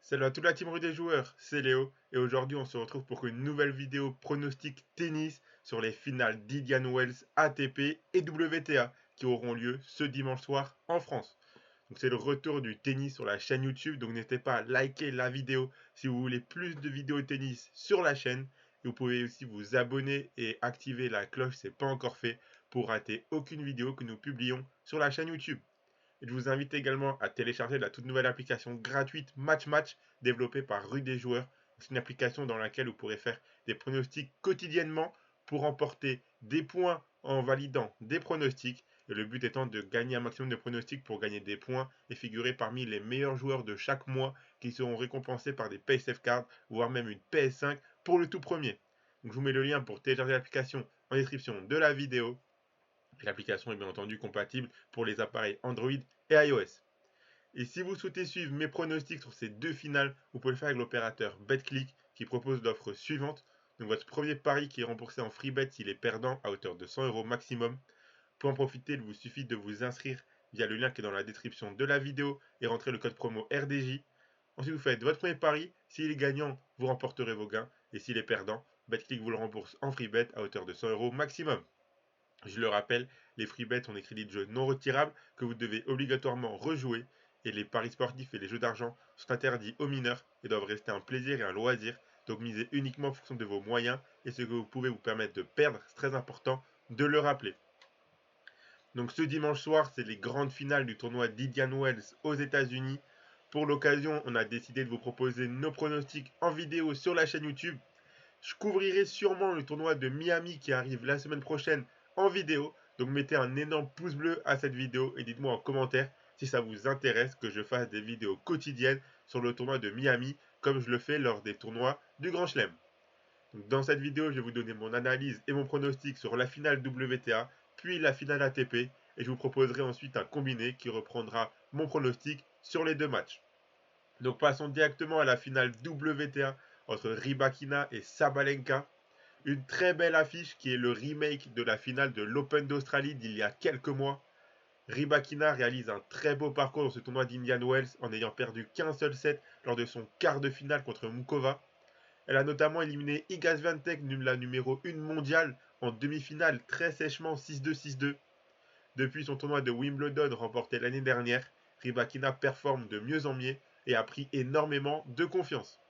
Salut à toute la team rue des joueurs, c'est Léo et aujourd'hui on se retrouve pour une nouvelle vidéo pronostic tennis sur les finales d'Indian Wells ATP et WTA qui auront lieu ce dimanche soir en France. Donc c'est le retour du tennis sur la chaîne YouTube, donc n'hésitez pas à liker la vidéo si vous voulez plus de vidéos tennis sur la chaîne. Et vous pouvez aussi vous abonner et activer la cloche si ce n'est pas encore fait pour rater aucune vidéo que nous publions sur la chaîne YouTube. Et je vous invite également à télécharger la toute nouvelle application gratuite Match Match développée par Rue des Joueurs. C'est une application dans laquelle vous pourrez faire des pronostics quotidiennement pour remporter des points en validant des pronostics. Et le but étant de gagner un maximum de pronostics pour gagner des points et figurer parmi les meilleurs joueurs de chaque mois qui seront récompensés par des PaySafe Cards, voire même une PS5 pour le tout premier. Donc je vous mets le lien pour télécharger l'application en description de la vidéo. L'application est bien entendu compatible pour les appareils Android et iOS. Et si vous souhaitez suivre mes pronostics sur ces deux finales, vous pouvez le faire avec l'opérateur BetClick qui propose l'offre suivante. Donc votre premier pari qui est remboursé en free bet s'il est perdant à hauteur de 100 € maximum. Pour en profiter, il vous suffit de vous inscrire via le lien qui est dans la description de la vidéo et rentrer le code promo RDJ. Ensuite, vous faites votre premier pari. S'il est gagnant, vous remporterez vos gains. Et s'il est perdant, BetClick vous le rembourse en free bet à hauteur de 100 € maximum. Je le rappelle, les free bets sont des crédits de jeu non retirables que vous devez obligatoirement rejouer et les paris sportifs et les jeux d'argent sont interdits aux mineurs et doivent rester un plaisir et un loisir, donc misez uniquement en fonction de vos moyens et ce que vous pouvez vous permettre de perdre, c'est très important de le rappeler. Donc ce dimanche soir, c'est les grandes finales du tournoi d'Indian Wells aux États-Unis. Pour l'occasion, on a décidé de vous proposer nos pronostics en vidéo sur la chaîne YouTube. Je couvrirai sûrement le tournoi de Miami qui arrive la semaine prochaine en vidéo. Donc mettez un énorme pouce bleu à cette vidéo et dites-moi en commentaire si ça vous intéresse que je fasse des vidéos quotidiennes sur le tournoi de Miami comme je le fais lors des tournois du Grand Chelem. Donc dans cette vidéo, je vais vous donner mon analyse et mon pronostic sur la finale WTA, puis la finale ATP, et je vous proposerai ensuite un combiné qui reprendra mon pronostic sur les deux matchs. Donc passons directement à la finale WTA entre Rybakina et Sabalenka. Une très belle affiche qui est le remake de la finale de l'Open d'Australie d'il y a quelques mois. Rybakina réalise un très beau parcours dans ce tournoi d'Indian Wells en n'ayant perdu qu'un seul set lors de son quart de finale contre Mukova. Elle a notamment éliminé Iga Swiatek, la numéro 1 mondiale, en demi-finale très sèchement 6-2, 6-2. Depuis son tournoi de Wimbledon remporté l'année dernière, Rybakina performe de mieux en mieux et a pris énormément de confiance.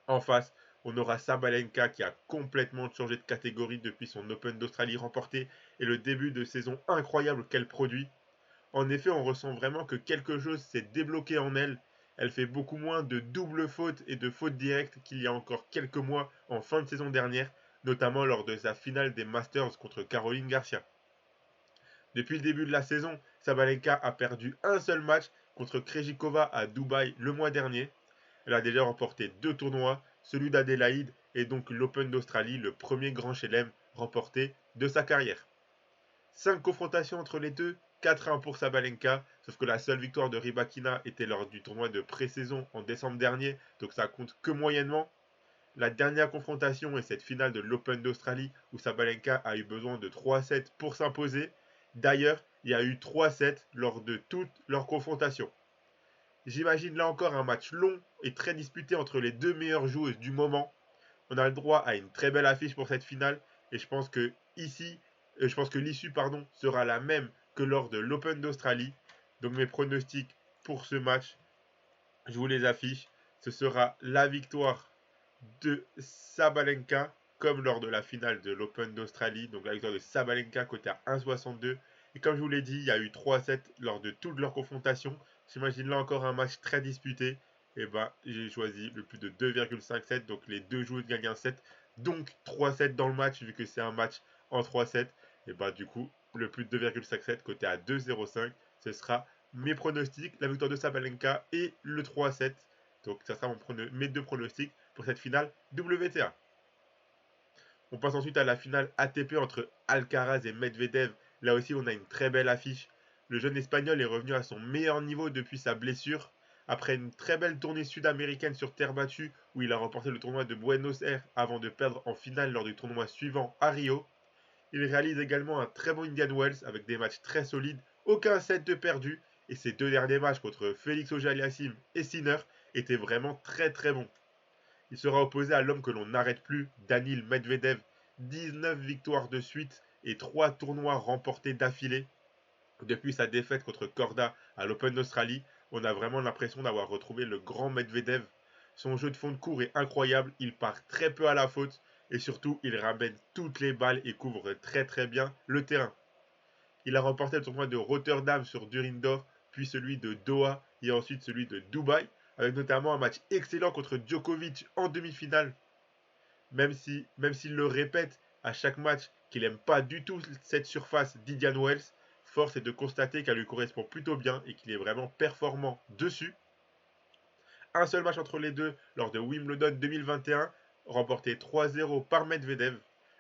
En face, on aura Sabalenka qui a complètement changé de catégorie depuis son Open d'Australie remporté et le début de saison incroyable qu'elle produit. En effet, on ressent vraiment que quelque chose s'est débloqué en elle. Elle fait beaucoup moins de doubles fautes et de fautes directes qu'il y a encore quelques mois en fin de saison dernière, notamment lors de sa finale des Masters contre Caroline Garcia. Depuis le début de la saison, Sabalenka a perdu un seul match contre Krejcikova à Dubaï le mois dernier. Elle a déjà remporté deux tournois, celui d'Adélaïde et donc l'Open d'Australie, le premier grand chelem remporté de sa carrière. 5 confrontations entre les deux, 4-1 pour Sabalenka, sauf que la seule victoire de Rybakina était lors du tournoi de pré-saison en décembre dernier, donc ça compte que moyennement. La dernière confrontation est cette finale de l'Open d'Australie où Sabalenka a eu besoin de 3-7 pour s'imposer. D'ailleurs, il y a eu 3-7 lors de toutes leurs confrontations. J'imagine là encore un match long et très disputé entre les deux meilleures joueuses du moment. On a le droit à une très belle affiche pour cette finale et je pense que l'issue sera la même que lors de l'Open d'Australie. Donc mes pronostics pour ce match, je vous les affiche. Ce sera la victoire de Sabalenka comme lors de la finale de l'Open d'Australie. Donc la victoire de Sabalenka côté à 1,62. Et comme je vous l'ai dit, il y a eu 3-7 lors de toutes leurs confrontations. J'imagine là encore un match très disputé. Et j'ai choisi le plus de 2,57. Donc les deux joueurs gagnent un set. Donc 3-7 dans le match vu que c'est un match en 3-7. Et du coup, le plus de 2,57 côté à 2,05. Ce sera mes pronostics, la victoire de Sabalenka et le 3-7. Donc ça sera mes deux pronostics pour cette finale WTA. On passe ensuite à la finale ATP entre Alcaraz et Medvedev. Là aussi, on a une très belle affiche. Le jeune espagnol est revenu à son meilleur niveau depuis sa blessure. Après une très belle tournée sud-américaine sur terre battue où il a remporté le tournoi de Buenos Aires avant de perdre en finale lors du tournoi suivant à Rio. Il réalise également un très bon Indian Wells avec des matchs très solides, aucun set de perdu et ses deux derniers matchs contre Félix Auger-Aliassime et Sinner était vraiment très très bon. Il sera opposé à l'homme que l'on n'arrête plus, Danil Medvedev, 19 victoires de suite et 3 tournois remportés d'affilée. Depuis sa défaite contre Korda à l'Open d'Australie, on a vraiment l'impression d'avoir retrouvé le grand Medvedev. Son jeu de fond de cours est incroyable, il part très peu à la faute et surtout il ramène toutes les balles et couvre très très bien le terrain. Il a remporté le tournoi de Rotterdam sur Durindor, puis celui de Doha et ensuite celui de Dubaï, avec notamment un match excellent contre Djokovic en demi-finale. Même s'il le répète à chaque match qu'il n'aime pas du tout cette surface d'Indian Wells, force est de constater qu'elle lui correspond plutôt bien et qu'il est vraiment performant dessus. Un seul match entre les deux lors de Wimbledon 2021, remporté 3-0 par Medvedev.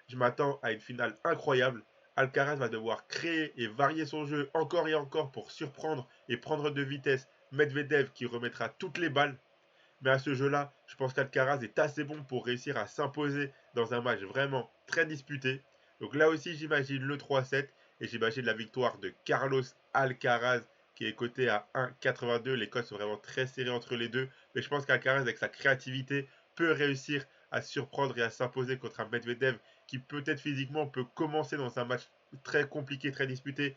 Je m'attends à une finale incroyable. Alcaraz va devoir créer et varier son jeu encore et encore pour surprendre et prendre de vitesse Medvedev qui remettra toutes les balles. Mais à ce jeu-là, je pense qu'Alcaraz est assez bon pour réussir à s'imposer dans un match vraiment très disputé. Donc là aussi, j'imagine le 3-7 et j'imagine la victoire de Carlos Alcaraz qui est coté à 1,82. Les cotes sont vraiment très serrées entre les deux. Mais je pense qu'Alcaraz, avec sa créativité, peut réussir à surprendre et à s'imposer contre un Medvedev qui peut-être physiquement peut commencer dans un match très compliqué, très disputé,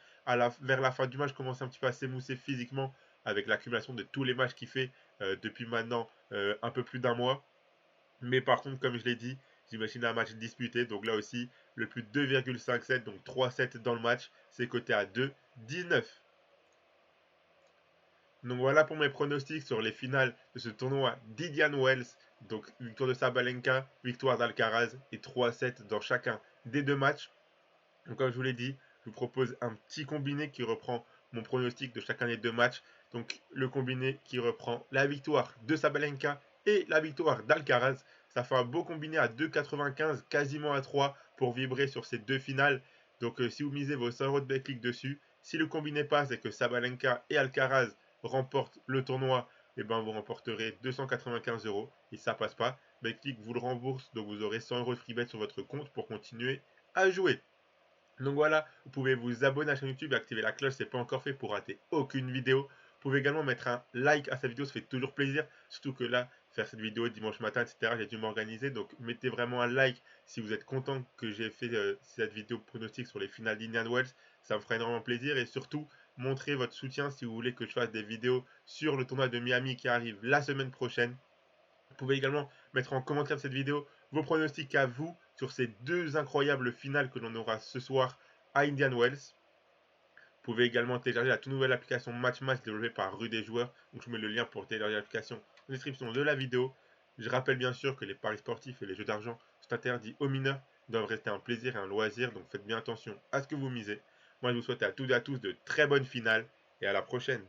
vers la fin du match, commencer un petit peu à s'émousser physiquement avec l'accumulation de tous les matchs qu'il fait depuis maintenant un peu plus d'un mois. Mais par contre, comme je l'ai dit, j'imagine un match disputé. Donc là aussi, le plus de 2,57, donc 3-7 dans le match, c'est coté à 2,19. Donc voilà pour mes pronostics sur les finales de ce tournoi d'Indian Wells. Donc victoire de Sabalenka, victoire d'Alcaraz et 3-7 dans chacun des deux matchs. Donc comme je vous l'ai dit, je vous propose un petit combiné qui reprend mon pronostic de chacun des deux matchs. Donc le combiné qui reprend la victoire de Sabalenka et la victoire d'Alcaraz. Ça fait un beau combiné à 2,95, quasiment à 3 pour vibrer sur ces deux finales. Donc si vous misez vos 100 € de Betclic dessus, si le combiné passe et que Sabalenka et Alcaraz remportent le tournoi, et ben vous remporterez 295 euros. Et ça passe pas, Betclic vous le rembourse, donc vous aurez 100 € de free bet sur votre compte pour continuer à jouer. Donc voilà, vous pouvez vous abonner à la chaîne YouTube et activer la cloche si ce n'est pas encore fait pour rater aucune vidéo. Vous pouvez également mettre un like à cette vidéo, ça fait toujours plaisir. Surtout que là, faire cette vidéo dimanche matin, etc., j'ai dû m'organiser. Donc mettez vraiment un like si vous êtes content que j'ai fait cette vidéo pronostic sur les finales d'Indian Wells. Ça me fera énormément plaisir. Et surtout, montrez votre soutien si vous voulez que je fasse des vidéos sur le tournoi de Miami qui arrive la semaine prochaine. Vous pouvez également mettre en commentaire de cette vidéo vos pronostics à vous sur ces deux incroyables finales que l'on aura ce soir à Indian Wells. Vous pouvez également télécharger la toute nouvelle application Match Match développée par Rue des Joueurs. Donc je vous mets le lien pour télécharger l'application en description de la vidéo. Je rappelle bien sûr que les paris sportifs et les jeux d'argent sont interdits aux mineurs, doivent rester un plaisir et un loisir, donc faites bien attention à ce que vous misez. Moi je vous souhaite à toutes et à tous de très bonnes finales et à la prochaine.